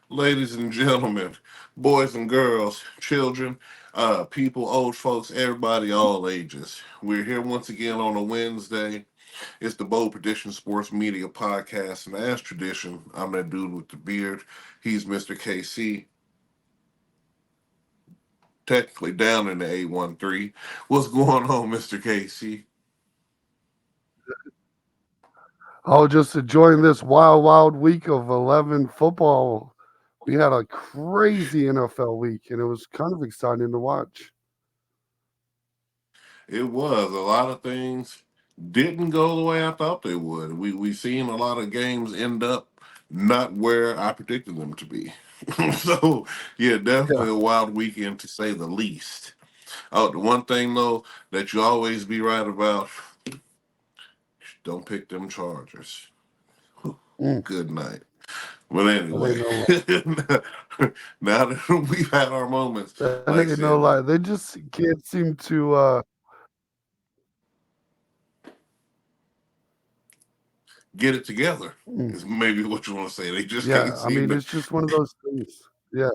Ladies and gentlemen, boys and girls, children, people, old folks, everybody, all ages. We're here once again on a Wednesday. It's the Bold Prediction Sports Media Podcast, and as tradition, I'm that dude with the beard. He's Mr. KC, technically down in the 813. What's going on, Mr. KC? Oh, just enjoying this wild, wild week of 11 football. We had a crazy NFL week, and it was kind of exciting to watch. It was. A lot of things didn't go the way I thought they would. We seen a lot of games end up not where I predicted them to be. So yeah, Yeah. definitely a wild weekend to say the least. Oh, the one thing though that you always be right about, don't pick them Chargers. Mm. Good night. But That ain't anyway, no now that we've had our moments, lie. That like I ain't no said, lie. They just can't seem to. get it together Mm. is maybe what you want to say. They just can't Yeah, I seem mean, to. it's just one of those things. Yeah.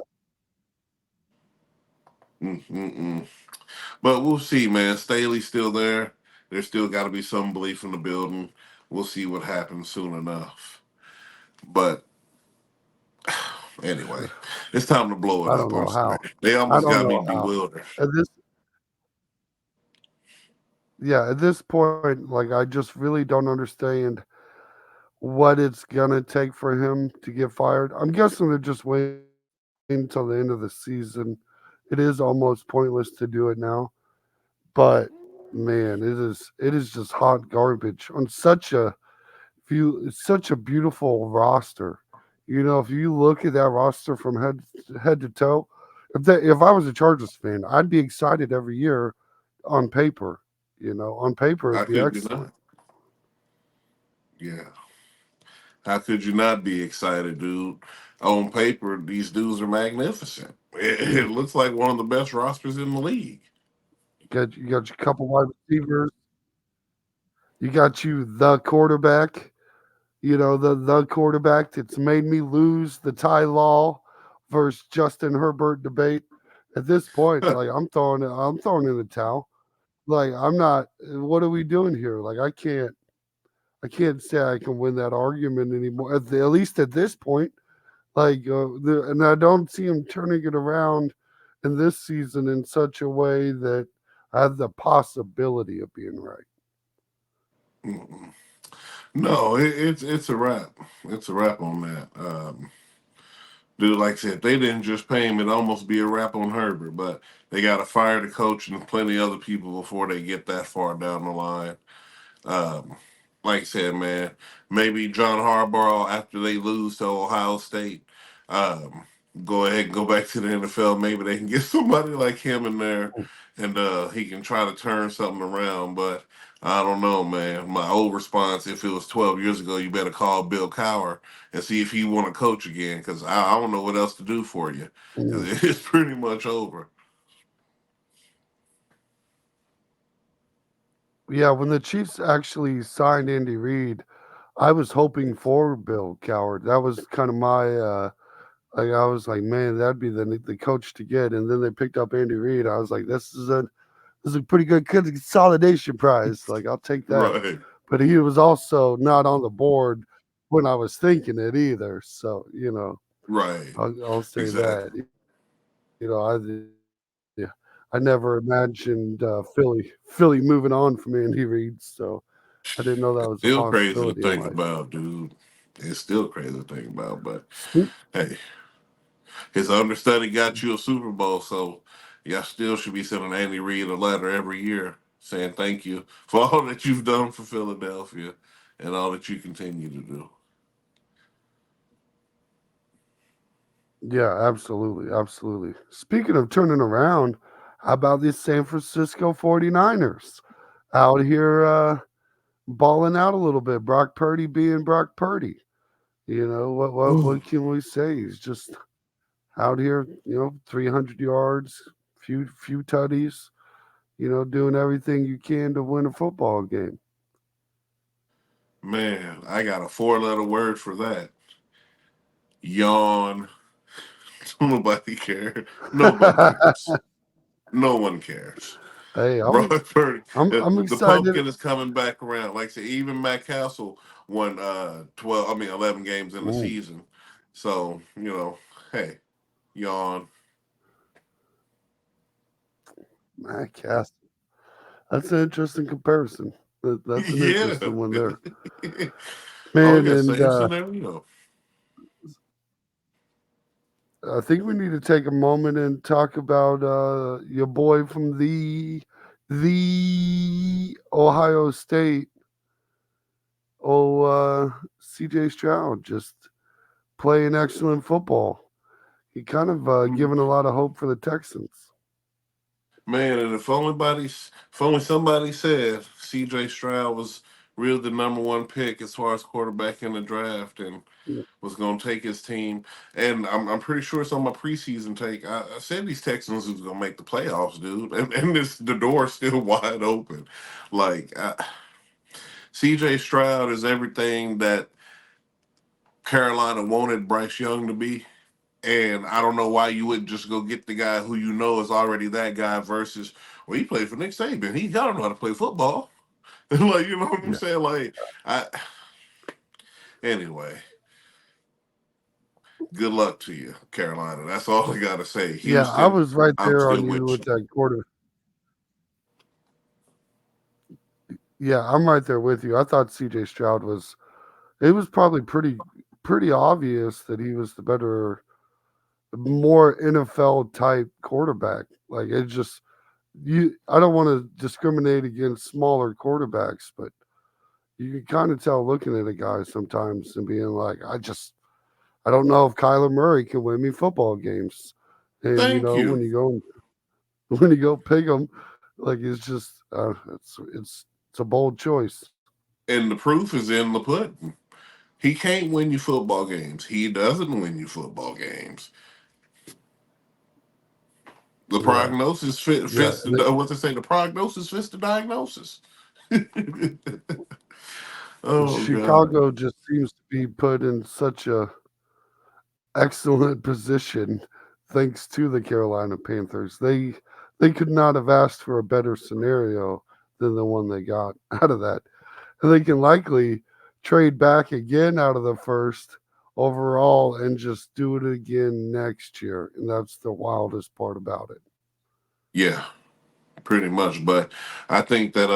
Mm-mm-mm. But we'll see, man. Staley's still there. There's still got to be some belief in the building. We'll see what happens soon enough. But anyway, it's time to blow it I up. don't I'm know sorry. how. They I almost don't got me know how. bewildered. At this, yeah, at this point, like, I just really don't understand what it's gonna take for him to get fired. I'm guessing they're just waiting until the end of the season. It is almost pointless to do it now, but man, it is just hot garbage on such a beautiful roster. If you look at that roster from head to toe, if I was a Chargers fan, I'd be excited every year on paper. On paper How it'd be could you excellent. not? Yeah. How could you not be excited, dude? On paper, these dudes are magnificent. It looks like one of the best rosters in the league. You got your couple wide receivers. You got you the quarterback. The quarterback that's made me lose the Ty Law versus Justin Herbert debate. At this point, like I'm throwing in the towel. Like I'm not. What are we doing here? Like I can't say I can win that argument anymore. At least at this point, and I don't see him turning it around in this season in such a way that I have the possibility of being right. Mm-mm. No, it's a wrap. It's a wrap on that. Dude, like I said, if they didn't just pay him, it'd almost be a wrap on Herbert. But they got to fire the coach and plenty of other people before they get that far down the line. Um, like I said, man, maybe John Harbaugh after they lose to Ohio State, um, go ahead and go back to the NFL. Maybe they can get somebody like him in there, and he can try to turn something around. But I don't know, man. My old response, if it was 12 years ago, you better call Bill Cowher and see if he want to coach again, because I don't know what else to do for you, Mm. because it's pretty much over. Yeah, when the Chiefs actually signed Andy Reid, I was hoping for Bill Coward. That was kind of my like I was like, man, that'd be the coach to get. And then they picked up Andy Reid. I was like, this is a pretty good consolidation prize. Like I'll take that. Right, But he was also not on the board when I was thinking it either. So right, I'll say that. exactly. I never imagined Philly moving on from Andy Reid. So I didn't know that was a Still crazy to possibility in think life. about, dude. It's still crazy to think about, but Speak, hey, his understudy got you a Super Bowl, so y'all still should be sending Andy Reid a letter every year saying thank you for all that you've done for Philadelphia and all that you continue to do. Yeah, absolutely. Absolutely. Speaking of turning around, how about these San Francisco 49ers out here balling out a little bit? Brock Purdy being Brock Purdy. What can we say? He's just out here, 300 yards, few tutties, doing everything you can to win a football game. Man, I got a four-letter word for that. Yawn. Nobody cares. Nobody cares. No one cares. Hey, Brock Purdy, I'm the excited. pumpkin is coming back around. Like I said, even Matt Castle won 11 games in the Ooh, season. So, hey, yawn. Matt Cass. That's an interesting comparison. That's an Yeah. interesting one there, Oh man. yeah, And same scenario. I think we need to take a moment and talk about your boy from the Ohio State. CJ Stroud just playing excellent football. He kind of given a lot of hope for the Texans. Man, and if only somebody said CJ Stroud was really the number one pick as far as quarterback in the draft and was going to take his team. And I'm pretty sure it's on my preseason take. I said these Texans was going to make the playoffs, dude. And the door is still wide open. Like, CJ Stroud is everything that Carolina wanted Bryce Young to be. And I don't know why you wouldn't just go get the guy who you know is already that guy versus, well, he played for Nick Saban. He got to know how to play football. Like, you know what I'm Yeah, saying? Like, I anyway, good luck to you, Carolina. That's all I got to say. yeah, I Houston, was right I'm there on still you with with you. that quarter. Yeah, I'm right there with you. I thought CJ Stroud was. It was probably pretty obvious that he was the better, more NFL type quarterback. Like it just you. I don't want to discriminate against smaller quarterbacks, but you can kind of tell looking at a guy sometimes and being like, I don't know if Kyler Murray can win me football games. And Thank when you. you go when you go pick him, like it's just it's a bold choice. And the proof is in the pudding. He can't win you football games. He doesn't win you football games. The Yeah, prognosis yeah. fits the what they say. The prognosis fits the diagnosis. And Oh God. Chicago just seems to be put in such a excellent position thanks to the Carolina Panthers. They could not have asked for a better scenario than the one they got out of that. And they can likely trade back again out of the first overall and just do it again next year. And that's the wildest part about it. Yeah, pretty much. But I think that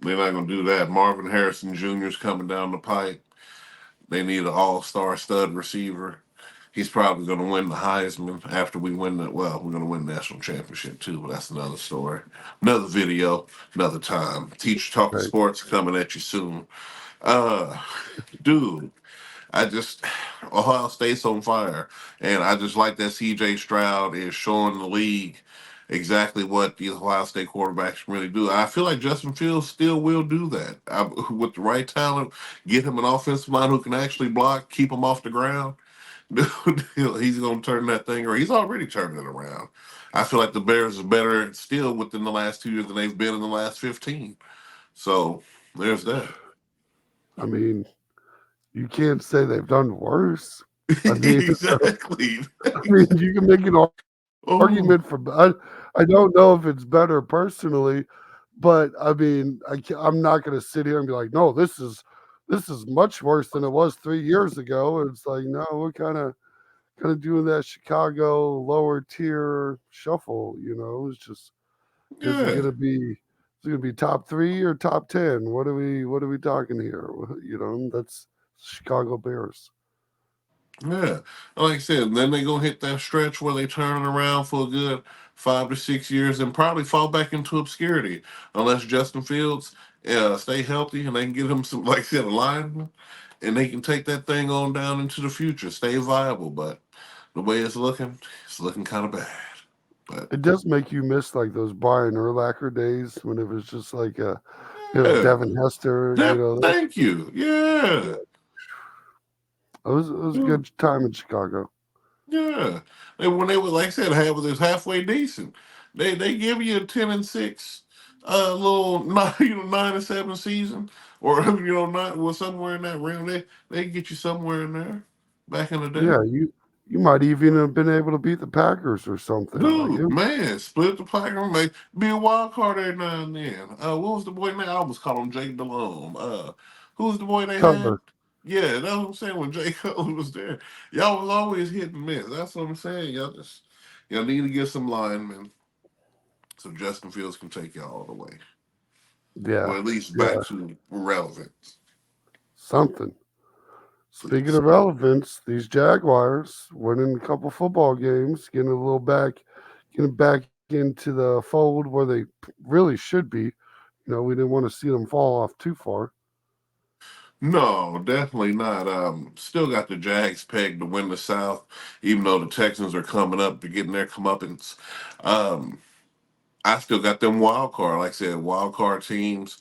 they're not gonna do that. Marvin Harrison Jr. is coming down the pipe. They need an all-star stud receiver. He's probably going to win the Heisman after we win the. Well, we're going to win the national championship too, but that's another story, another video, another time. Teacher Talking Right. Sports coming at you soon. Uh, dude, I just Ohio State's on fire, and I just like that C.J. Stroud is showing the league exactly what the Ohio State quarterbacks can really do. I feel like Justin Fields still will do that with the right talent. Get him an offensive line who can actually block, keep him off the ground. Dude, he's going to turn that thing around. He's already turning it around. I feel like the Bears are better still within the last 2 years than they've been in the last 15. So there's that. I mean, you can't say they've done worse. I mean, Exactly. you can make an Oh, argument for. I don't know if it's better personally, but I mean, I'm not going to sit here and be like, no, this is much worse than it was 3 years ago. It's like, no, we're kind of doing that Chicago lower tier shuffle. It's just is it yeah. gonna be top 3 or top 10? What are we talking here? That's Chicago Bears. Yeah, like I said, then they gonna hit that stretch where they turn around for a good 5 to 6 years and probably fall back into obscurity unless Justin Fields stay healthy and they can get him some, like I said, alignment, and they can take that thing on down into the future, stay viable. But the way it's looking kind of bad. But It does make you miss like those Brian Urlacher days when it was just like yeah, Devin Hester. thank you. Yeah. It was a good time in Chicago. Yeah, and when they were like I said, halfway decent. They give you a 10-6, little 9-7 season, or not well somewhere in that realm. They get you somewhere in there back in the day. Yeah, You might even have been able to beat the Packers or something. Like Dude, it, man, split the pack, make be a wild card every now and then. What was the boy name? I almost called him Jake Delhomme. Who's the boy they had? Cutler. Yeah, that's what I'm saying. When Jay Cutler was there, y'all was always hit and miss. That's what I'm saying. Y'all need to get some linemen so Justin Fields can take y'all all the way, Yeah, or at least back yeah, to relevance. something. Speaking Please. of relevance, these Jaguars winning a couple football games, getting back into the fold where they really should be. We didn't want to see them fall off too far. No, definitely not. Still got the Jags pegged to win the South, even though the Texans are coming up to getting their comeuppance. Um, I still got them wild card. Like I said, wild card teams.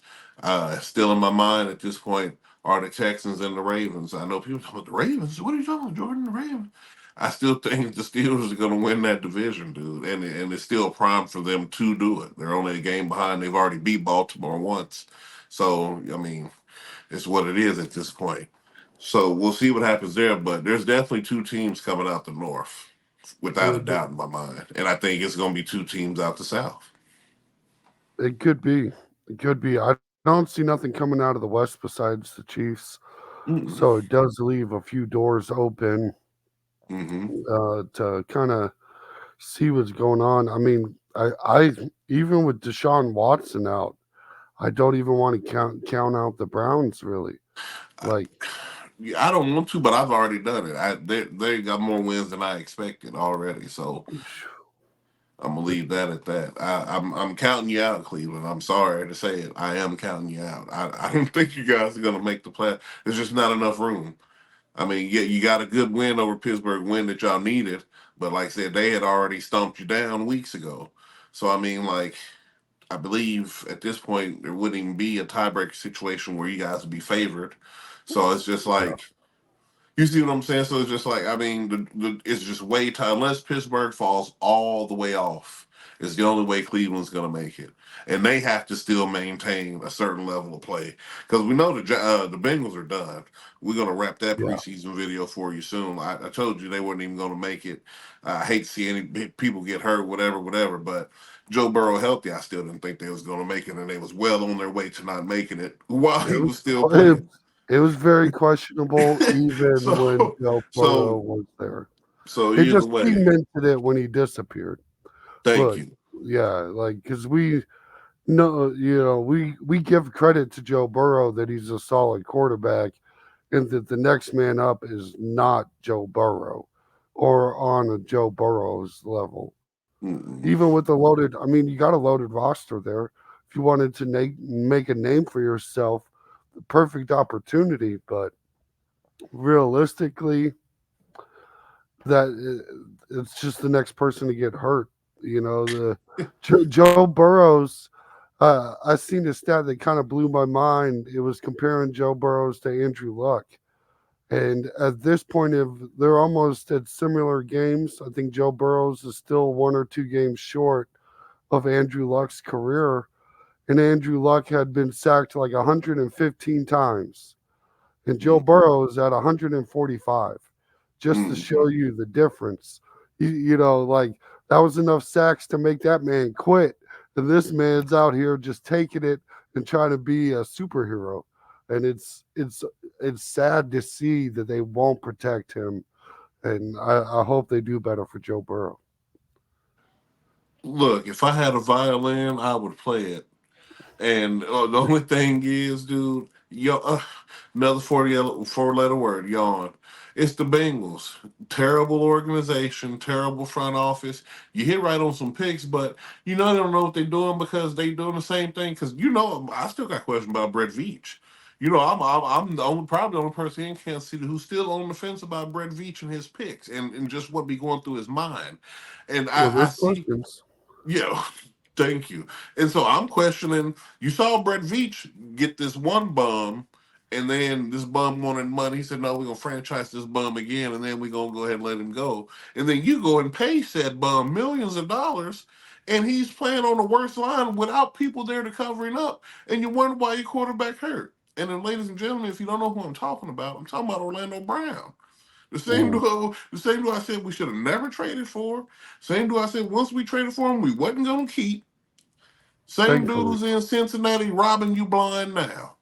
Still in my mind at this point are the Texans and the Ravens. I know people talk about the Ravens. What are you talking about, Jordan? The Ravens. I still think the Steelers are going to win that division, dude, and it's still prime for them to do it. They're only a game behind. They've already beat Baltimore once, so I mean, it's what it is at this point. So we'll see what happens there. But there's definitely two teams coming out the North, without a It, doubt in my mind, and I think it's going to be two teams out the South. it could be. It could be. I don't see nothing coming out of the West besides the Chiefs. So Mm-hmm. it does leave a few doors open Mm-hmm. to kind of see what's going on. I mean, I even with Deshaun Watson out, I don't even want to count out the Browns really. Like, I don't want to, but I've already done it. They got more wins than I expected already, so I'm gonna leave that at that. I'm counting you out, Cleveland. I'm sorry to say it. I am counting you out. I don't think you guys are gonna make the play. There's just not enough room. I mean, yeah, you got a good win over Pittsburgh, win that y'all needed, but like I said, they had already stomped you down weeks ago. So I mean, like I believe at this point there wouldn't even be a tiebreaker situation where you guys would be favored. So it's just yeah, like you see what I'm saying? So it's just like I mean, it's just way tight. Unless Pittsburgh falls all the way off, is the only way Cleveland's going to make it, and they have to still maintain a certain level of play because we know the Bengals are done. We're going to wrap that yeah. preseason video for you soon. I told you they weren't even going to make it. I hate to see any people get hurt, whatever, whatever. But Joe Burrow healthy, I still didn't think they was going to make it, and they was well on their way to not making it while It he was was still it, playing. it was very questionable even when so Joe Burrow so was there. so It either just way, cemented it when he disappeared. thank But you. yeah, like because we no, we give credit to Joe Burrow that he's a solid quarterback, and that the next man up is not Joe Burrow, or on a Joe Burrow's level. Even Mm-mm. with the loaded, I mean, you got a loaded roster there. If you wanted to make a name for yourself, the perfect opportunity. But realistically, that it's just the next person to get hurt. The Joe Burrows. I seen a stat that kind of blew my mind. It was comparing Joe Burrows to Andrew Luck. And at this point, they're almost at similar games. I think Joe Burrows is still 1 or 2 games short of Andrew Luck's career. And Andrew Luck had been sacked like 115 times. And Joe Mm-mm. Burrow is at 145, just to show Mm-mm. you the difference. Like that was enough sacks to make that man quit. And this man's out here just taking it and trying to be a superhero. And it's sad to see that they won't protect him. And I hope they do better for Joe Burrow. Look, if I had a violin, I would play it. And the only thing is, dude, another 4 letter word, yawn. It's the Bengals. Terrible organization, terrible front office. You hit right on some picks, but they don't know what they're doing because they doing the same thing. Because I still got questions about Brett Veach. I'm the only probably the only person in Kansas City who's still on the fence about Brett Veach and his picks and just what be going through his mind. And Well, I there's see questions. yeah, thank you. And so I'm questioning. You saw Brett Veach get this one bum, and then this bum wanted money. He said, "No, we're gonna franchise this bum again, and then we're gonna go ahead and let him go." And then you go and pay said bum millions of dollars, and he's playing on the worst line without people there to cover him up, and you wonder why your quarterback hurt. And then, ladies and gentlemen, if you don't know who I'm talking about Orlando Brown. The same dude I said we should have never traded for. Same dude I said once we traded for him, we wasn't gonna keep. Same Thankfully. dudes in Cincinnati robbing you blind now.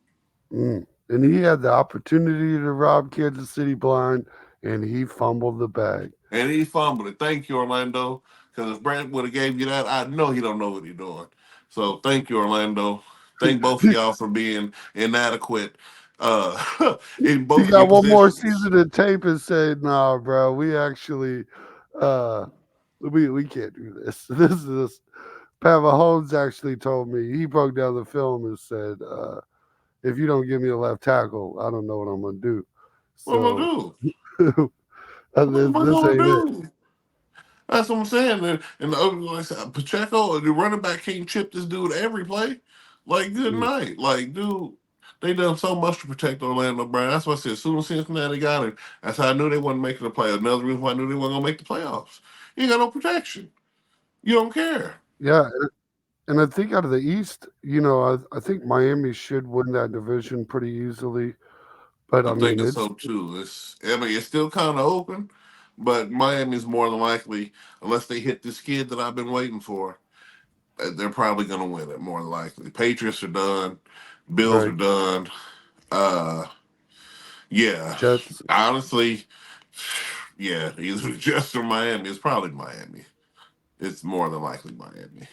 And he had the opportunity to rob Kansas City blind, and he fumbled the bag. And he fumbled it. Thank you, Orlando. Because if Brant would have gave you that, I know he don't know what he's doing. So thank you, Orlando. Thank both of y'all for being inadequate in He both of your got one more positions. season of tape and said, "Nah, bro, we actually, uh, we can't do this. This is." Pat Mahomes actually told me he broke down the film and said, "If you don't give me a left tackle, I don't know what I'm gonna do." What am I So do? What am I this gonna ain't it. do? That's what I'm saying. And the other like I said, Pacheco, the running back can't chip this dude every play. Like, good Mm. night. Like, dude, they done so much to protect Orlando Brown. That's why I said as soon as Cincinnati got him, that's how I knew they wasn't making the play. Another reason why I knew they weren't gonna make the playoffs. You ain't got no protection. You don't care. Yeah, and I think out of the East, I think Miami should win that division pretty easily. But I'm I mean, thinking it's so too. It's still kind of open, but Miami's more than likely, unless they hit this kid that I've been waiting for, they're probably going to win it more than likely. Patriots are done. Bills are right. done. Uh, yeah, Jets. honestly, yeah, either Jets or Miami. It's probably Miami. It's more than likely Miami.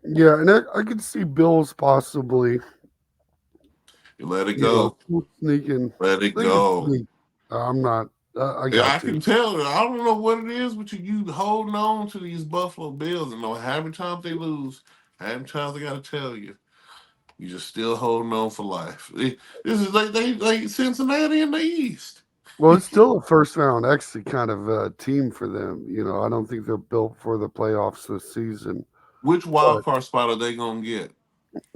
Yeah, and I could see Bills possibly, You let it go. sneaking. Let it They could go. sneak. I'm not. I Yeah, got I to. can tell. I don't know what it is, but you holding on to these Buffalo Bills, and know how many times they lose, how many times I got to tell you, you just still holding on for life. This is like they Cincinnati in the East. Well, it's still a first round exit kind of team for them. I don't think they're built for the playoffs this season. Which But wild card spot are they gonna get?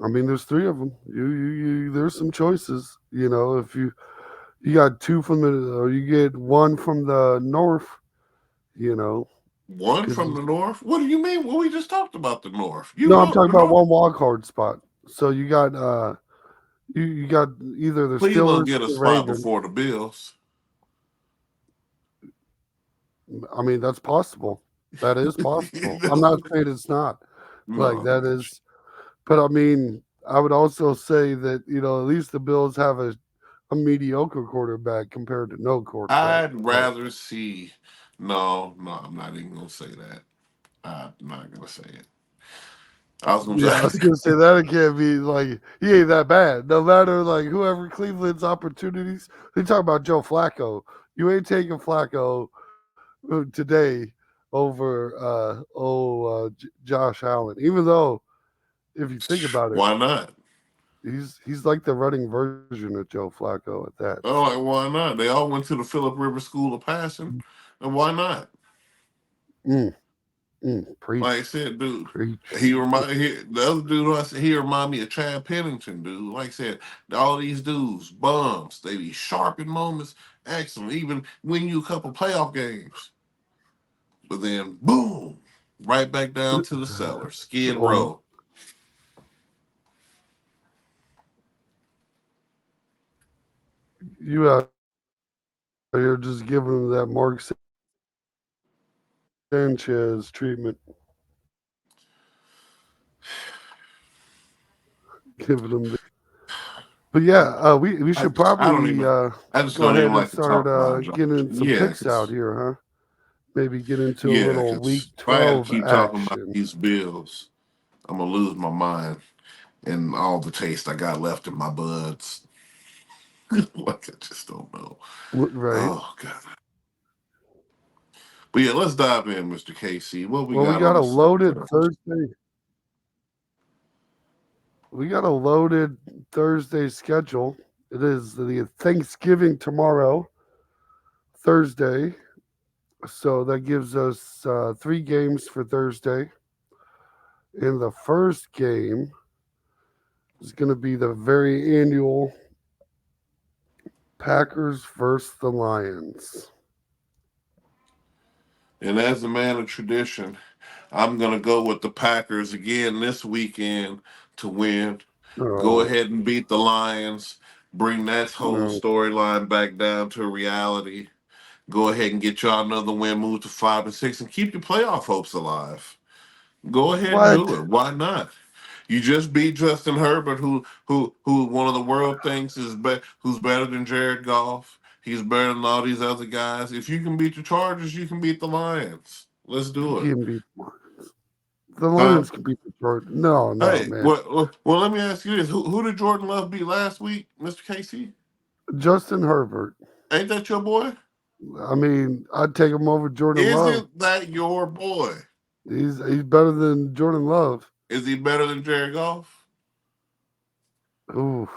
I mean, there's three of them. There's some choices. If you got two from the, or you get one from the north. You know, One because from the North. What do you mean? Well, we just talked about the North. You no, I'm know talking the about North. one wild card spot. So you got you got either the Cleveland Steelers get a or the spot Ravens. before the Bills. I mean, that's possible. That is possible. I'm not saying it's not. Like No, that is, but I mean, I would also say that at least the Bills have a mediocre quarterback compared to no quarterback. I'd So rather see. No, no, I'm not even gonna say that. I'm not gonna say it. I was gonna yeah, I was say gonna say that it can't be like he ain't that bad. No matter like whoever Cleveland's opportunities, they talk about Joe Flacco. You ain't taking Flacco today over Josh Allen. Even though if you think about it, why not? he's like the running version of Joe Flacco at that. Oh, So like why not? They all went to the Philip Rivers School of Passing, and why not? mm, Like I preach, said, dude, preach. the other dude I said he remind me of Chad Pennington, dude. Like I said, all these dudes bums. They be sharp in moments, excellent, even win you a couple playoff games, but then boom, right back down to the cellar, skid Well, row. you out here just giving him that Mark Sanchez treatment, giving him the. But yeah, we should I don't probably even. I just go don't even ahead and like to start talk about Josh. getting some Yeah, picks out 'cause- here, huh? Maybe get into a yeah, little Week because if I got to 12 keep talking about action. these bills, I'm gonna lose my mind and all the taste I got left in my buds. Like I just don't know. Right. Oh God. But yeah, let's dive in, Mr. KC. What we Well, we got got on a the slate loaded today? Thursday. We got a loaded Thursday schedule. It is the Thanksgiving tomorrow, Thursday. So that gives us three games for Thursday. And the first game is going to be the very annual Packers versus the Lions. And as a man of tradition, I'm gonna go with the Packers again this weekend to win. Go Oh, ahead and beat the Lions. Bring that whole no. storyline back down to reality. Go ahead and get y'all another win, move to 5-6, and keep your playoff hopes alive. Go ahead and What? do it. Why not? You just beat Justin Herbert, who one of the world thinks who's better than Jared Goff. He's better than all these other guys. If you can beat the Chargers, you can beat the Lions. Let's You do it. can't beat the Huh? Lions can beat the Chargers. No, no, Hey, man. well, let me ask you this: who did Jordan Love beat last week, Mr. Casey? Justin Herbert. Ain't that your boy? I mean, I'd take him over Jordan Love. Isn't that your boy? He's better than Jordan Love. Is he better than Jared Goff? Ooh,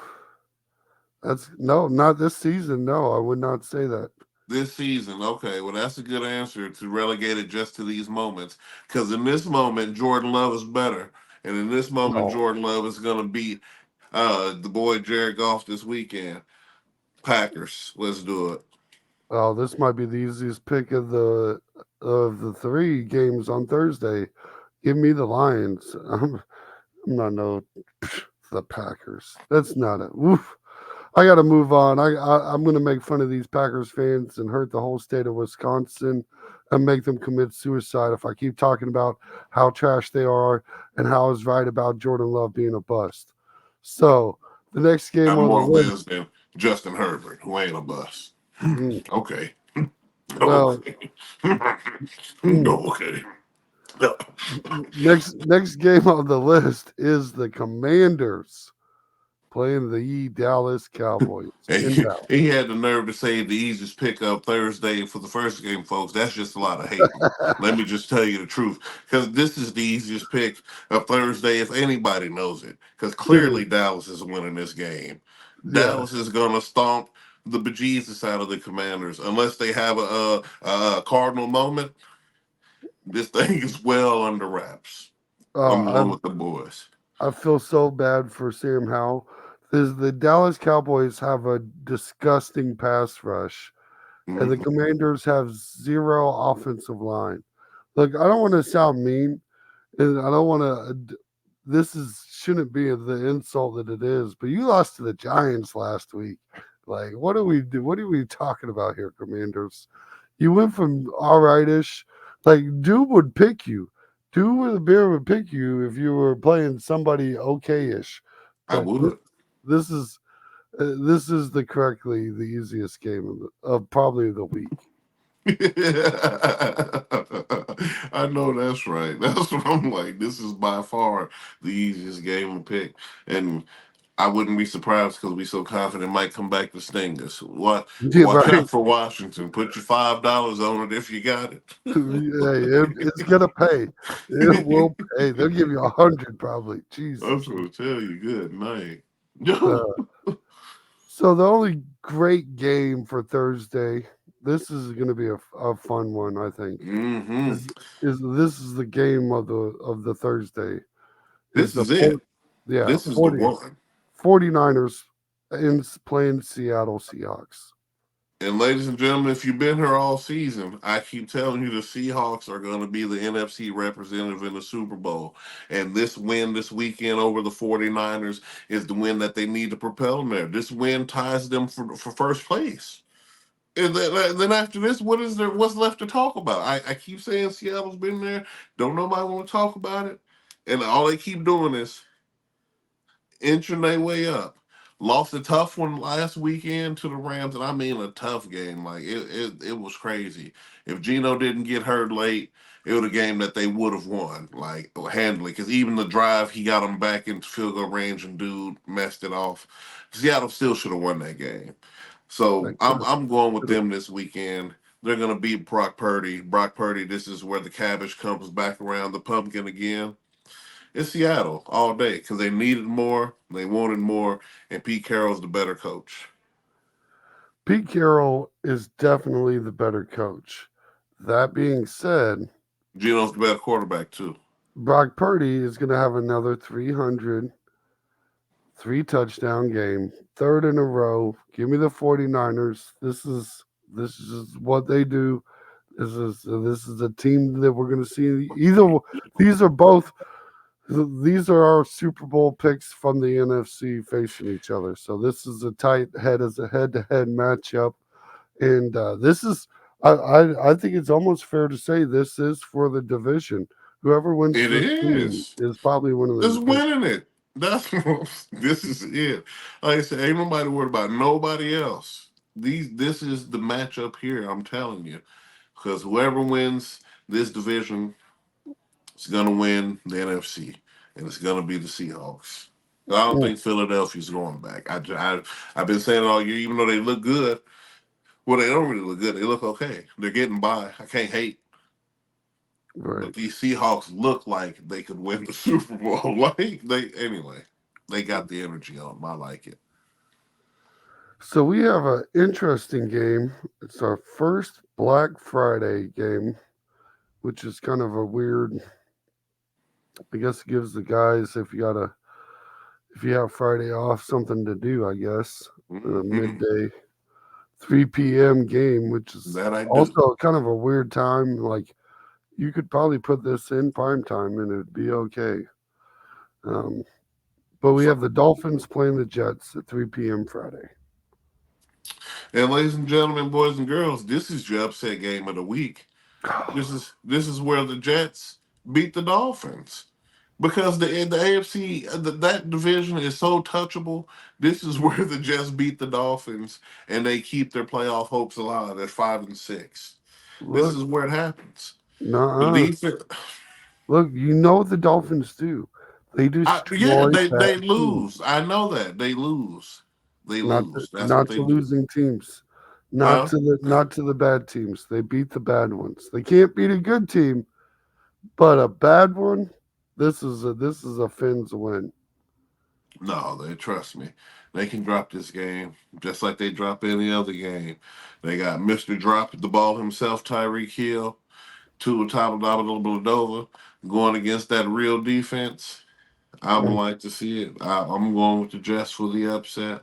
that's no, not this season. No, I would not say that. This season, okay. Well, that's a good answer to relegate it just to these moments. Because in this moment, Jordan Love is better, and in this moment, No. Jordan Love is going to beat the boy Jared Goff this weekend. Packers, let's do it. Oh, this might be the easiest pick of the three games on Thursday. Give me the Lions. I'm not no the Packers. That's not it. Oof. I got to move on. I'm going to make fun of these Packers fans and hurt the whole state of Wisconsin and make them commit suicide if I keep talking about how trash they are and how I was right about Jordan Love being a bust. So the next game I'm on the more list. Liz than Justin Herbert, who ain't a bust. Mm, Okay. well, Okay. mm, Okay. next game on the list is the Commanders playing the Dallas Cowboys And in Dallas. he had the nerve to say the easiest pickup Thursday for the first game, folks. That's just a lot of hating. Let me just tell you the truth. Because this is the easiest pick of Thursday if anybody knows it. Because It clearly is. Dallas is winning this game. Dallas Yes. is going to stomp the bejesus out of the Commanders. Unless they have a Cardinal moment, this thing is well under wraps. I'm Uh, going with the boys. I feel so bad for Sam Howell. The Dallas Cowboys have a disgusting pass rush, and the Mhm. Commanders have zero offensive line. Look, I don't want to sound mean, and I don't want to. This is shouldn't be the insult that it is, but you lost to the Giants last week. Like, what do we do? What are we talking about here, Commanders? You went from all rightish, like Dude would pick you. Dude with a beer would pick you if you were playing somebody okayish. I But this, would. this is this is the easiest game of probably the week. I know that's right. That's what I'm like. This is by far the easiest game to pick, and I wouldn't be surprised because we so confident it might come back to sting us. What? Yeah, Watch right. out for Washington. Put your $5 on it if you got It's gonna pay. It it. will pay. They'll give you 100 probably. I'm Jesus. trying to tell you, good night. Uh, so the only great game for Thursday. This is going to be a fun one, I think. hmm This is the game of the Thursday. Is This the is it. yeah This is the one. 49ers playing Seattle Seahawks. And ladies and gentlemen, if you've been here all season, I keep telling you the Seahawks are going to be the NFC representative in the Super Bowl. And this win this weekend over the 49ers is the win that they need to propel them there. This win ties them for first place. And then after this, what's left to talk about? I keep saying Seattle's been there. Don't nobody want to talk about it. And all they keep doing is inching their way up. Lost a tough one last weekend to the Rams, and I mean a tough game. Like it was crazy. If Gino didn't get hurt late, it was a game that they would have won, like handily. Because even the drive, he got them back into field goal range, and dude messed it off. Seattle still should have won that game. So Like, I'm going with them this weekend. They're gonna beat Brock Purdy. Brock Purdy. This is where the cabbage comes back around the pumpkin again. It's Seattle all day because they needed more, they wanted more, and Pete Carroll's the better coach. Pete Carroll is definitely the better coach. That being said, Gino's the better quarterback too. Brock Purdy is going to have another 300, 3 touchdown game, third in a row. Give me the 49ers. This is what they do. This is a team that we're going to see. These are both these are our Super Bowl picks from the NFC facing each other. So this is a tight head as a head-to-head matchup, and this is I think it's almost fair to say this is for the division. Whoever wins It this game is. is probably winning the Just division. winning it. That's this is it. Like I said, ain't nobody worried about nobody else. This is the matchup here. I'm telling you, because whoever wins this division is gonna win the NFC, and it's gonna be the Seahawks. I don't Mm, think Philadelphia's going back. I've been saying it all year, even though they look good. Well, they don't really look good. They look okay. They're getting by. I can't hate. right. But these Seahawks look like they could win the Super Bowl. Like they anyway, they got the energy on 'em. I like it. So we have an interesting game. It's our first Black Friday game, which is kind of a weird. I guess it gives the guys if you have Friday off something to do. I guess Mhm. midday 3 p.m. game, which is That I do. also kind of a weird time. Like you could probably put this in prime time and it'd be okay. Um, but we have the Dolphins playing the Jets at 3 p.m. Friday. And ladies and gentlemen, boys and girls, this is your upset game of the week. This is where the Jets beat the Dolphins. Because the AFC that division is so touchable. This is where the Jets beat the Dolphins and they keep their playoff hopes alive at 5-6. This Look, is where it happens. The nah, defense, look, you know what the Dolphins do. They yeah, destroy bad they teams. lose. I know that they lose. They Not to, lose. That's what not they to do. losing teams. Huh? Not to the bad teams. They beat the bad ones. They can't beat a good team, but a bad one, this is a Finns win. No, they trust me. They can drop this game just like they drop any other game. They got Mister Drop the ball himself, Tyreek Hill, Tua Tagovailoa going against that real defense. I would Mm, like to see it. I'm going with the Jets for the upset.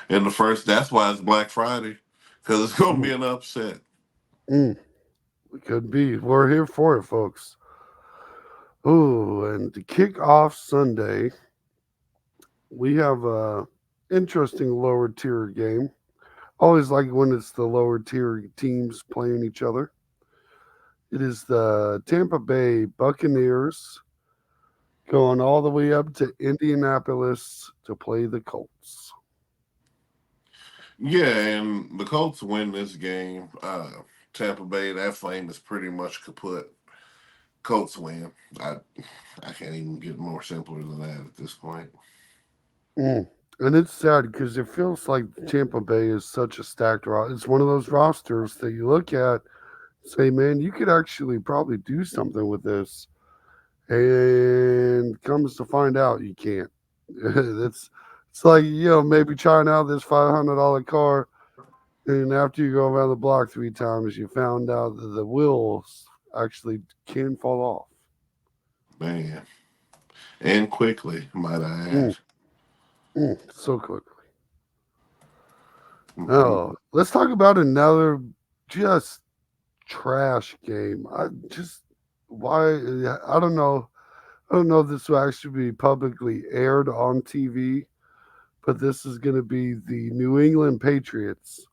And the first, that's why it's Black Friday, because it's going to mm, be an upset. mm. It could be. We're here for it, folks. Oh, and to kick off Sunday, we have a interesting lower tier game. Always like when it's the lower tier teams playing each other. It is the Tampa Bay Buccaneers going all the way up to Indianapolis to play the Colts. Yeah, and the Colts win this game. Tampa Bay, that flame is pretty much kaput. Colts win. I I can't even get more simpler than that at this point. Mm. And it's sad because it feels like Tampa Bay is such a stacked roster. It's one of those rosters that you look at, say, man, you could actually probably do something with this. And comes to find out, you can't. It's like, maybe trying out this $500 car. And after you go around the block 3 times, you found out that the wheels actually can fall off. Man. And quickly, might I Mm, add. so quickly. Oh, Mhm. let's talk about another just trash game. Why? I don't know. I don't know if this will actually be publicly aired on TV, but this is going to be the New England Patriots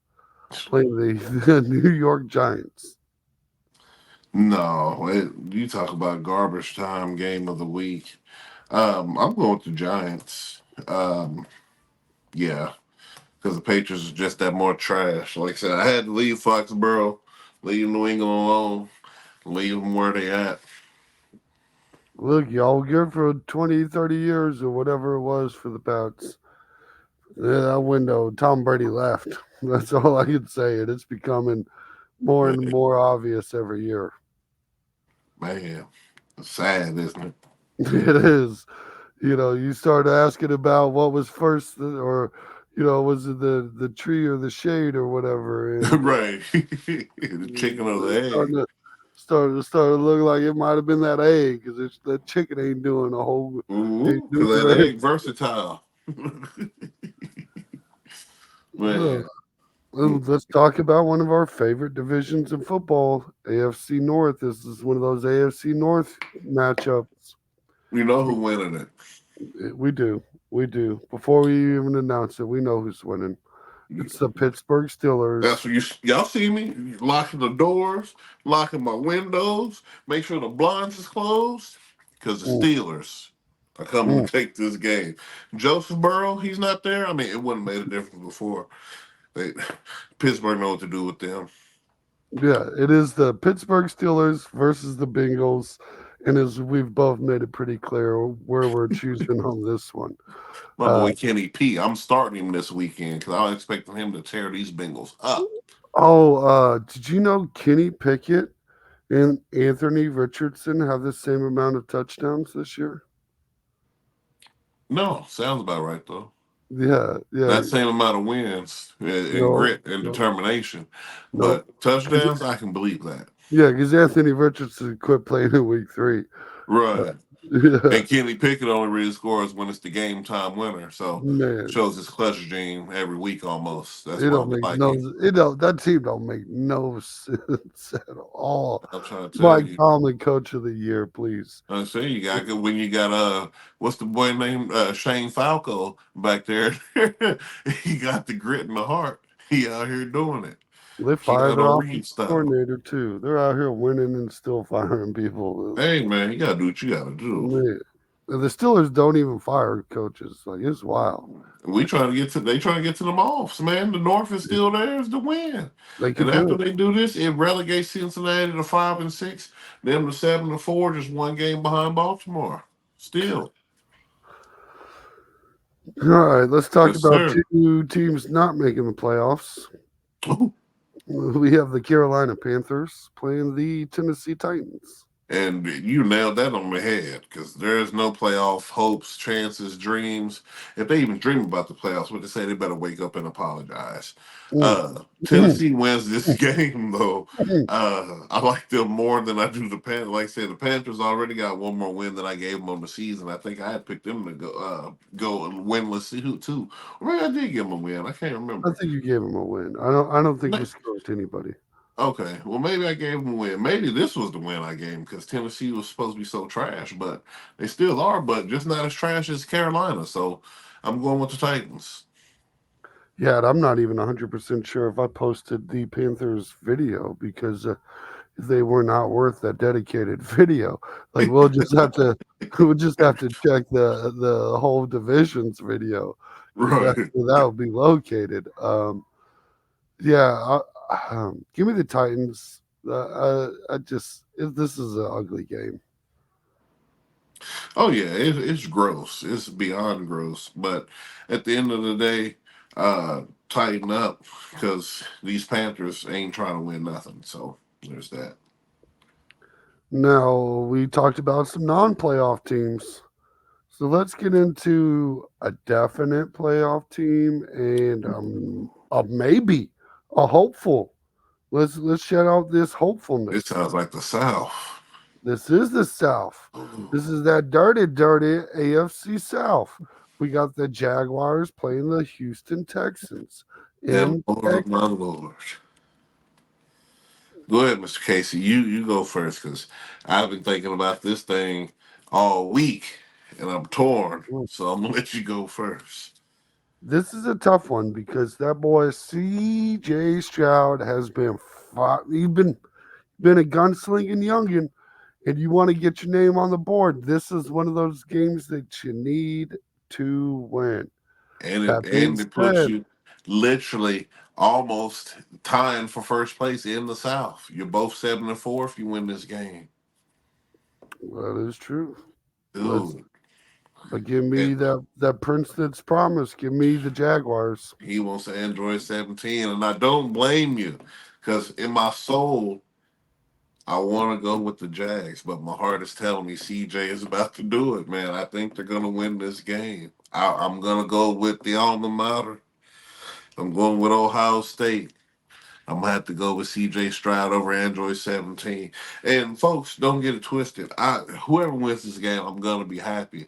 playing the New York Giants. No, you talk about garbage time game of the week. I'm going with the Giants. Yeah, because the Patriots are just that more trash. Like I said, I had to leave Foxborough, leave New England alone, leave them where they at. Look, y'all were good for 20, 30 years or whatever it was for the Pats. Yeah, that window, Tom Brady left. That's all I can say. And it's becoming more and Man, more obvious every year. man, it's sad, isn't it? It is. You start asking about what was first, or was it the tree or the shade or whatever, and Right, the chicken or the it's egg. started to look like it might have been that egg because that chicken ain't Because doing that right. egg versatile. Uh, Man, let's talk about one of our favorite divisions in football, AFC North. This is one of those AFC North matchups. you know who winning it. We do. We do. Before we even announce it, we know who's winning. It's the Pittsburgh That's Steelers. what y'all see me locking the doors, locking my windows, make sure the blinds is closed, because the Mm, Steelers are coming mm. to take this game. Joseph Burrow, he's not there. I mean, it wouldn't have made a difference before. They, Pittsburgh know what to do with them. Yeah, it is the Pittsburgh Steelers versus the Bengals. And as we've both made it pretty clear where we're choosing on this one. My Uh, boy Kenny P, I'm starting him this weekend because I'm expecting him to tear these Bengals up. did you know Kenny Pickett and Anthony Richardson have the same amount of touchdowns this year? No, sounds about right though. Yeah, yeah. That same amount of wins and No, grit and no, determination, no. but touchdowns, I can believe that. Yeah, because Anthony Richardson quit playing in week 3. Right. Yeah, And Kenny Pickett only really scores when it's the game time winner. So man. shows his clutch gene every week almost. That's It why don't we make like no him. it don't that team don't make no sense at all. I'm trying to tell Mike you. Tomlin, coach of the year, please. I say you got good when you got what's the boy named Shane Falco back there? He got the grit and the heart. He out here doing it. They fired their Keanu offensive Reeves style. coordinator too. They're out here winning and still firing people. Hey man, you gotta do what you gotta do. Man. The Steelers don't even fire coaches. Like it's wild. We trying to get to they trying to get to them offs, man. The North is still theirs to win. They And could do after it. they do this, it relegates Cincinnati to 5-6, them to 7-4, just one game behind Baltimore. Still. All right, let's talk Yes, about sir. two teams not making the playoffs. We have the Carolina Panthers playing the Tennessee Titans. And you nailed that on the head because there's no playoff hopes, chances, dreams. If they even dream about the playoffs, what they say, they better wake up and apologize. Mm. Tennessee wins this game, though. I like them more than I do the Panthers. Like I said, the Panthers already got one more win than I gave them on the season. I think I had picked them to go winless too. Or maybe I did give them a win. I can't I remember. think you gave him a win. I don't think you screwed anybody. Okay, well maybe I gave them a win. Maybe this was the win I gave them because Tennessee was supposed to be so trash, but they still are, but just not as trash as Carolina. So I'm going with the Titans. Yeah, and I'm not even 100% sure if I posted the Panthers video because they were not worth that dedicated video. Like we'll just have to check the whole divisions video because that's Right. where that would be located. Yeah, give me the Titans. This is an ugly game. Oh yeah, it's gross. It's beyond gross. But at the end of the day, tighten up because these Panthers ain't trying to win nothing. So there's that. Now we talked about some non-playoff teams. So let's get into a definite playoff team and a maybe a hopeful. Let's shout out this It hopefulness. sounds like the South. This is the South. This is that dirty AFC South. We got the Jaguars playing the Houston Texans And in Lord, Texas. my Lord. Go ahead, Mr. Casey. You go first because I've been thinking about this thing all week and I'm torn. So I'm gonna let you go first. This is a tough one because that boy C.J. Stroud has been he's been a gunslinging youngin, and you want to get your name on the board. This is one of those games that you need to win. And That it being and it puts said, you literally almost tying for first place in the South. You're both 7-4 if you win this game. that is true. Let's Dude. but give And me that Prince that's promised. Give me the Jaguars. he wants an Android 17. And I don't blame you. Because in my soul, I want to go with the Jags, but my heart is telling me CJ is about to do it, man. I think they're going to win this game. I'm going to go with the alma mater. I'm going with Ohio State. I'm going to have to go with CJ Stroud over Android 17. And folks, don't get it twisted. Whoever wins this game, I'm going to be happy.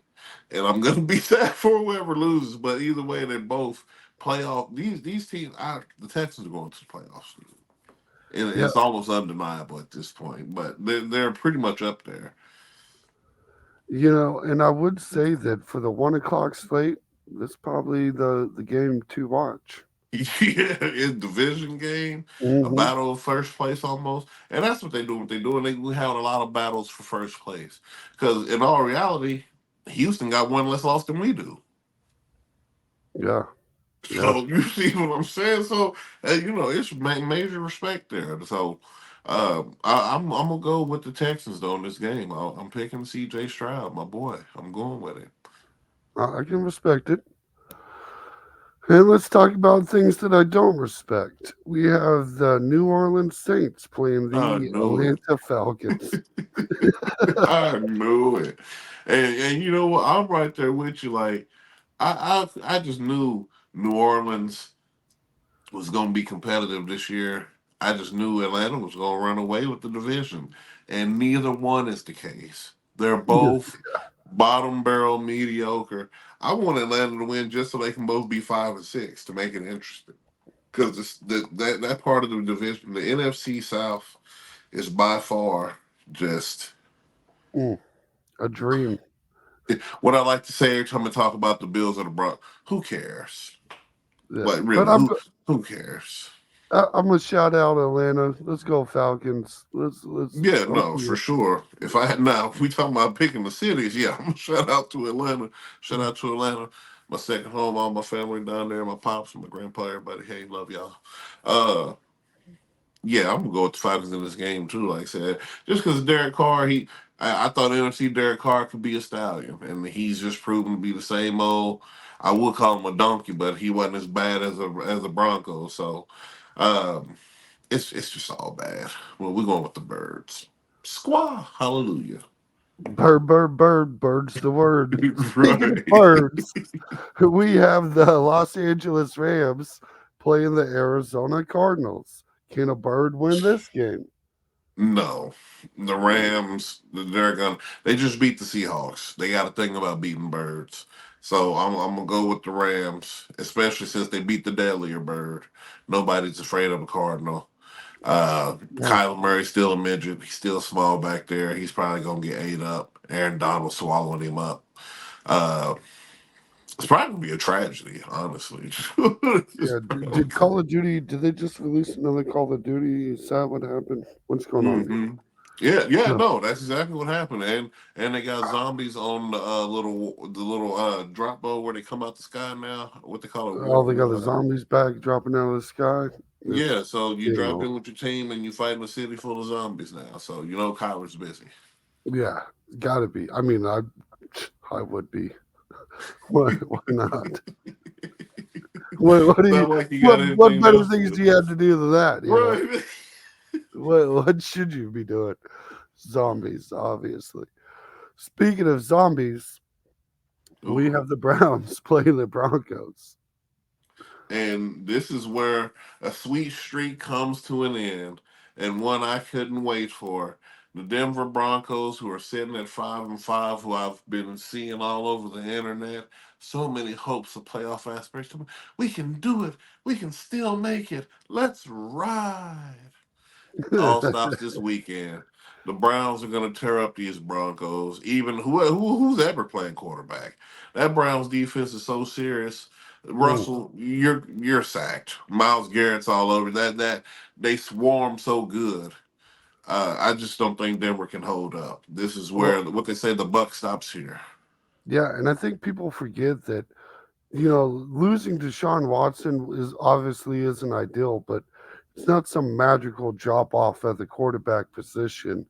And I'm going to be sad for whoever loses. But either way, they're both playoff. These teams, the Texans are going to the playoffs. And Yeah, it's almost undeniable at this point, but they're pretty much up there. and I would say that for the 1 o'clock slate, this is probably the game to watch. Yeah, it's division game, a Hmm. battle of first place almost, and that's what they do. What they do, and we have a lot of battles for first place. Because in all reality, Houston got one less loss than we do. Yeah, yeah. So you see what I'm saying? So it's major respect there. So I'm gonna go with the Texans though in this game. I'm picking C.J. Stroud, my boy. I'm going with it. I can respect it. And let's talk about things that I don't respect. We have the New Orleans Saints playing I the knew Atlanta Falcons. it. I knew it. And you know what? I'm right there with you. Like I just knew New Orleans was going to be competitive this year. I just knew Atlanta was going to run away with the division, and neither one is the case. They're both bottom barrel mediocre. I want Atlanta to win just so they can both be 5 and 6 to make it interesting. Because that part of the division, the NFC South, is by far just Mm, a dream. what I like to say every time I talk about the Bills or the Broncos. Who cares? Yeah. Like But really, who cares? I'm gonna shout out Atlanta. Let's go Falcons. Let's. Yeah, no, for sure. If we talking about picking the cities, yeah, I'm gonna shout out to Atlanta. Shout out to Atlanta, my second home, all my family down there, my pops and my grandpa, everybody. Hey, love y'all. Uh, yeah, I'm gonna go with the Falcons in this game too. Like I said, just because Derek Carr, I thought NFC Derek Carr could be a stallion, and he's just proven to be the same old. I would call him a donkey, but he wasn't as bad as a Bronco. So, um, it's just all bad. Well, we're going with the birds. Squaw, hallelujah. Bird's the word. Speaking of Right. birds, we have the Los Angeles Rams playing the Arizona Cardinals. Can a bird win this game? No, the Rams, they just beat the Seahawks. They got a thing about beating birds. So I'm gonna go with the Rams, especially since they beat the deadlier bird. Nobody's afraid of a Cardinal. Yeah. Kyler Murray's still a midget. He's still small back there. He's probably gonna get ate up. Aaron Donald swallowing him up. Uh, it's probably gonna be a tragedy, honestly. It's Yeah. probably Did Call of Duty, did they just release another Call of Duty? Is that what happened? What's going on? hmm Yeah, yeah, No. no, that's exactly what happened, and they got zombies on the little drop bow where they come out the sky now. What they call it, Oh, they got the war. zombies back dropping out of the sky. Yeah, It's, so you you drop know, in with your team and you fight in a city full of zombies now. So Kyler's busy. yeah, gotta be. I mean, I would be. Why not? What do you Not like you got what anything better else to things do do, you have to do than that? You know, right? what should you be doing? Zombies, obviously. Speaking of zombies, we Ooh. have the Browns playing the Broncos. And this is where a sweet streak comes to an end, and one I couldn't wait for. The Denver Broncos, who are sitting at 5-5, who I've been seeing all over the internet, so many hopes of playoff aspirations. We can do it. We can still make it. Let's ride. All stops this weekend. The Browns are going to tear up these Broncos. Even who's ever playing quarterback. That Browns defense is so serious. Mm, Russell, you're sacked. Miles Garrett's all over that. They swarm so good. I just don't think Denver can hold up. This is well, where what they say the buck stops here. yeah, and I think people forget that losing Deshaun Watson is obviously isn't ideal, but it's not some magical drop off at the quarterback position.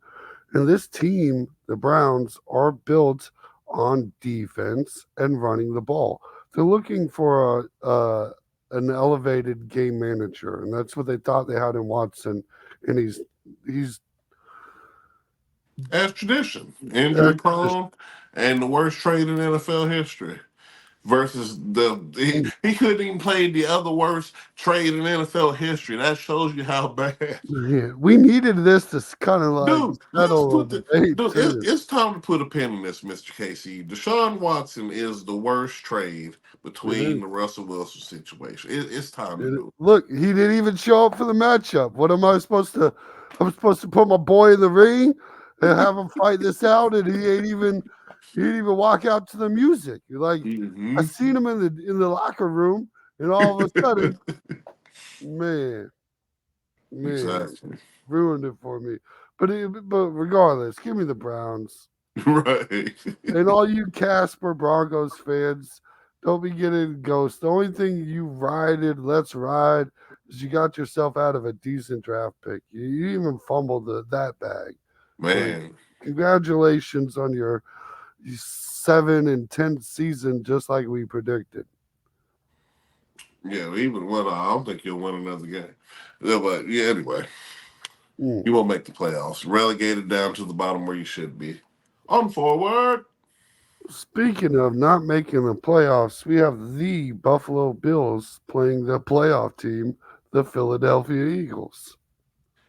And this team, the Browns, are built on defense and running the ball. They're looking for an elevated game manager, and that's what they thought they had in Watson. And he's As tradition, injury prone, and the worst trade in NFL history. Versus he couldn't even play the other worst trade in NFL history. That shows you how bad. yeah, we needed this to kind of like Dude, let's settle a put the debate dude. too. It's time to put a pin in this, Mr. Casey. Deshaun Watson is the worst trade It between is. the Russell Wilson situation. It's time to do Look, he didn't even show up for the matchup. What am I supposed to? I'm supposed to put my boy in the ring and have him fight this out, and he ain't even walk out to the music. Like it. I seen him in the locker room. And all of a sudden, man, man, Exactly. ruined it for me. But regardless, give me the Browns. Right. And all you Casper Broncos fans, don't be getting ghost. The only thing you let's ride, is you got yourself out of a decent draft pick. You even fumbled that bag. Like, Man. congratulations on your 7-10 season, just like we predicted. Yeah, even win, I don't think you'll win another game. Yeah, but yeah, anyway, Mm. you won't make the playoffs. Relegated down to the bottom where you should be. On forward. Speaking of not making the playoffs, we have the Buffalo Bills playing the playoff team, the Philadelphia Eagles.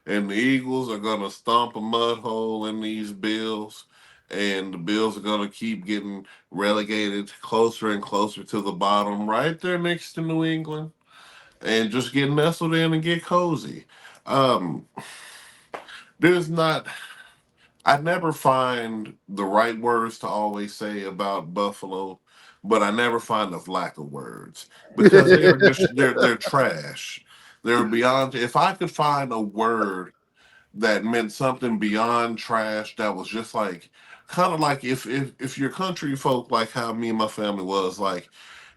And the Eagles are going to stomp a mud hole in these Bills. And the Bills are going to keep getting relegated closer and closer to the bottom, right there next to New England. And just get nestled in and get cozy. Um, there's not I never find the right words to always say about Buffalo, but I never find the lack of words because they're trash. They're beyond. If I could find a word that meant something beyond trash, that was just like kind of like if your country folk like how me and my family was like.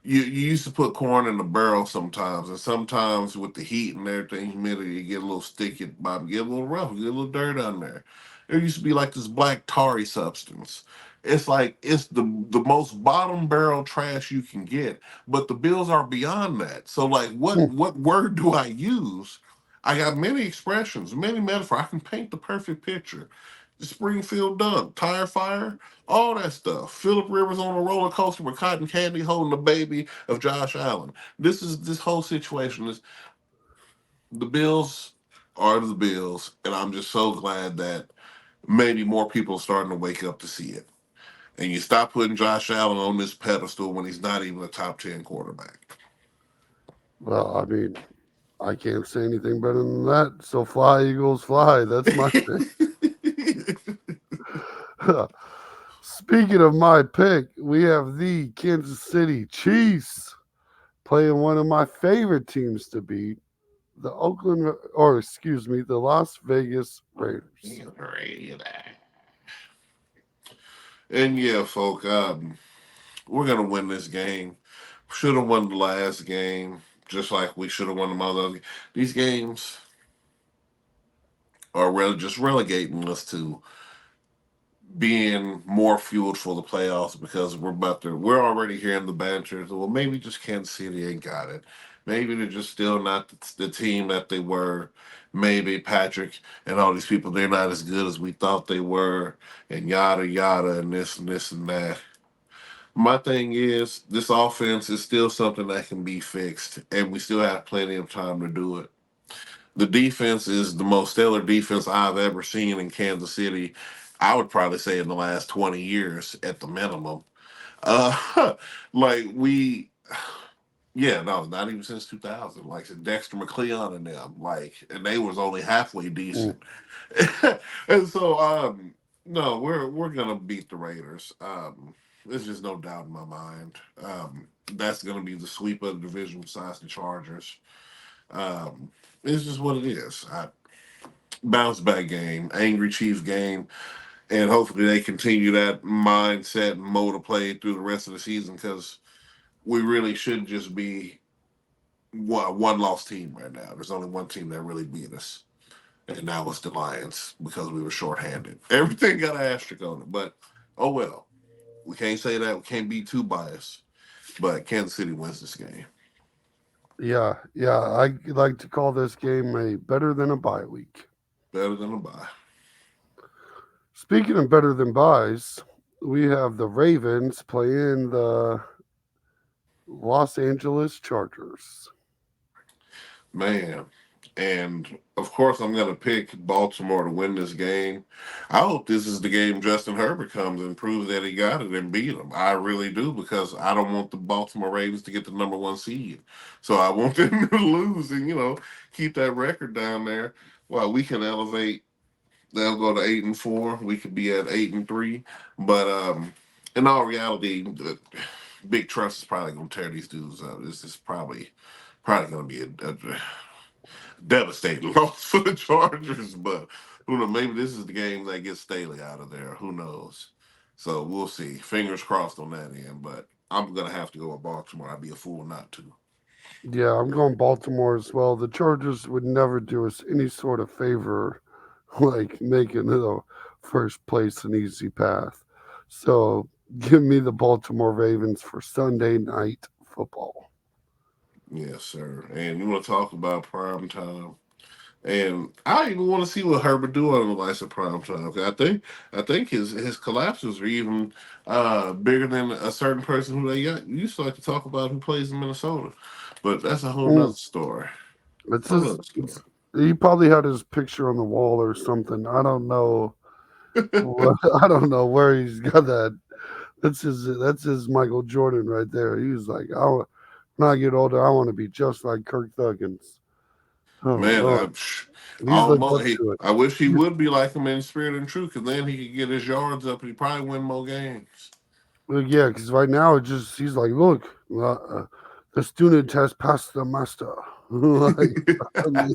You used to put corn in the barrel sometimes, and sometimes with the heat and everything, humidity, you get a little sticky at the bottom, get a little rough, get a little dirt on there. There used to be like this black tarry substance. It's like it's the most bottom barrel trash you can get, but the bills are beyond that. So like, what word do I use? I got many expressions, many metaphors. I can paint the perfect picture. The Springfield Dunk, tire fire, all that stuff. Philip Rivers on a roller coaster with cotton candy holding the baby of Josh Allen. This whole situation is the Bills are the Bills, and I'm just so glad that maybe more people are starting to wake up to see it. And you stop putting Josh Allen on this pedestal when he's not even a top 10 quarterback. Well, I mean, I can't say anything better than that. So fly, Eagles, fly. That's my pick. Speaking of my pick, we have the Kansas City Chiefs playing one of my favorite teams to beat, the Las Vegas Raiders. And yeah, folk, we're gonna win this game. Should have won the last game, just like we should have won the other. These games are just relegating us to being more fueled for the playoffs because we're already hearing the banter. Well, maybe just Kansas City ain't got it. Maybe they're just still not the team that they were. Maybe Patrick and all these people, they're not as good as we thought they were, and yada yada, and this and that. My thing is, this offense is still something that can be fixed, and we still have plenty of time to do it. The defense is the most stellar defense I've ever seen in Kansas City. I would probably say in the last 20 years at the minimum. Like yeah, no, not even since 2000. Like Dexter McCleon and them, like, and they was only halfway Mm. decent. And so, no, we're gonna beat the Raiders. There's just no doubt in my mind. That's gonna be the sweep of the division besides the Chargers. Um, it's just what it is. Bounce back game, angry Chiefs game, and hopefully they continue that mindset and mode of play through the rest of the season because we really should just be one lost team right now. There's only one team that really beat us, and that was the Lions because we were shorthanded. Everything got an asterisk on it, but oh well. We can't say that. We can't be too biased. But Kansas City wins this game. Yeah. I like to call this game a better than a bye week. Better than a bye. Speaking of better than buys, we have the Ravens playing the Los Angeles Chargers. Man. And of course, I'm going to pick Baltimore to win this game. I hope this is the game Justin Herbert comes and proves that he got it and beat them. I really do because I don't want the Baltimore Ravens to get the number one seed. So I want them to lose and, keep that record down there while we can elevate. They'll go to 8-4. We could be at 8-3. But in all reality, Big Trust is probably gonna tear these dudes up. This is probably gonna be a devastating loss for the Chargers. But who knows? Maybe this is the game that gets Staley out of there. Who knows? So we'll see. Fingers crossed on that end. But I'm gonna have to go with Baltimore. I'd be a fool not to. Yeah, I'm going Baltimore as well. The Chargers would never do us any sort of favor, like making the first place an easy path. So give me the Baltimore Ravens for Sunday night football. Yes, sir. And you want to talk about prime time? And I even want to see what Herbert do on the likes of prime time. 'Cause I think his collapses are even bigger than a certain person who they got used to like to talk about who plays in Minnesota. But that's a whole Mm, nother story. It's Whole his. nother story. He probably had his picture on the wall or something. I don't know. I don't know where he's got that. That's his Michael Jordan right there. He was like, when I get older, I want to be just like Kirk Thuggins. Oh Man, Lord, he's lived up to it. I wish he would be like him in spirit and truth, because then he could get his yards up and he probably win more games. Well, yeah, because right now it just he's like, look, the student has passed the master. Like, I mean,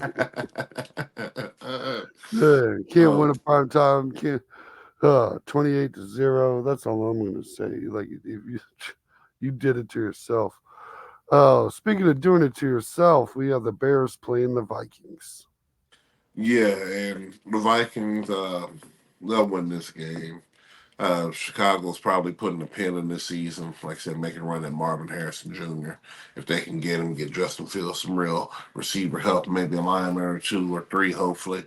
yeah, can't win Oh, a prime time. Can't 28-0. That's all I'm gonna say. Like if you did it to yourself. Oh, speaking of doing it to yourself, we have the Bears playing the Vikings. yeah, and the Vikings, they'll win this game. Chicago's probably putting a pin in this season. Like I said, making a run at Marvin Harrison Jr. If they can get him, get Justin Fields some real receiver help, maybe a lineman or two or three, hopefully.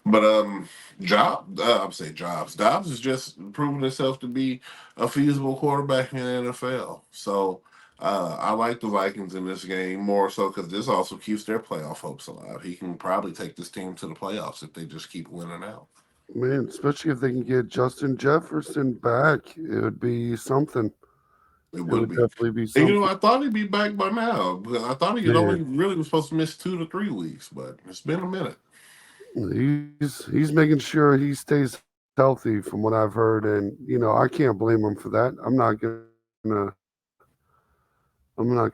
But I'm saying Jobs. Dobbs has just proven himself to be a feasible quarterback in the NFL. So I like the Vikings in this game more so because this also keeps their playoff hopes alive. He can probably take this team to the playoffs if they just keep winning out. Man, especially if they can get Justin Jefferson back, it would be something. It It would would be. definitely be And something. I thought he'd be back by now. But I thought he Man, only really was supposed to miss 2 to 3 weeks, but it's been a minute. he's making sure he stays healthy from what I've heard, and I can't blame him for that. I'm not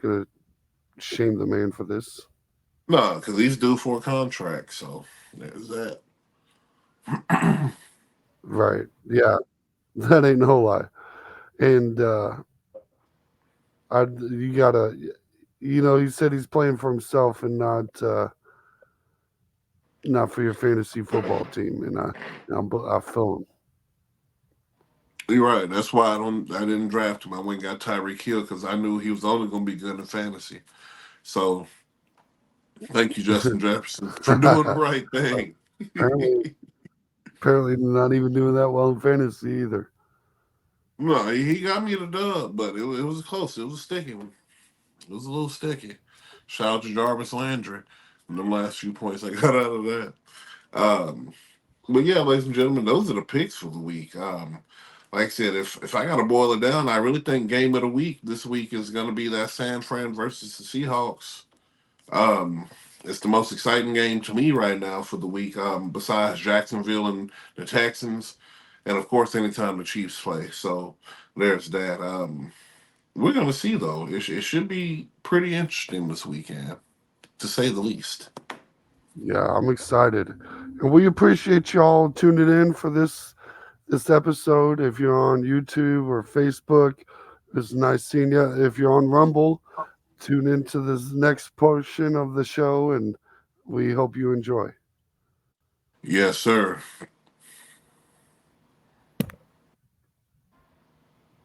gonna shame the man for this. No, because he's due for a contract. So there's that. Right? Yeah, that ain't no lie. And you gotta, he said he's playing for himself and not for your fantasy football team, and I feel him. You're right. That's why I didn't draft him. I went and got Tyreek Hill because I knew he was only going to be good in fantasy. So thank you, Justin Jefferson, for doing the right thing. apparently, apparently not even doing that well in fantasy either. No, he got me the dub, but it was close. It was a sticky one. It was a little sticky. Shout out to Jarvis Landry and the last few points I got out of that. Um, but yeah, ladies and gentlemen, those are the picks for the week. Like I said, if I got to boil it down, I really think game of the week this week is going to be that San Fran versus the Seahawks. Um, it's the most exciting game to me right now for the week, besides Jacksonville and the Texans, and of course, anytime the Chiefs play. So there's that. We're going to see, though. It should be pretty interesting this weekend, to say the least. Yeah, I'm excited, and we appreciate y'all tuning in for this episode. If you're on YouTube or Facebook, it's nice seeing you. If you're on Rumble, tune into this next portion of the show, and we hope you enjoy. Yes, sir.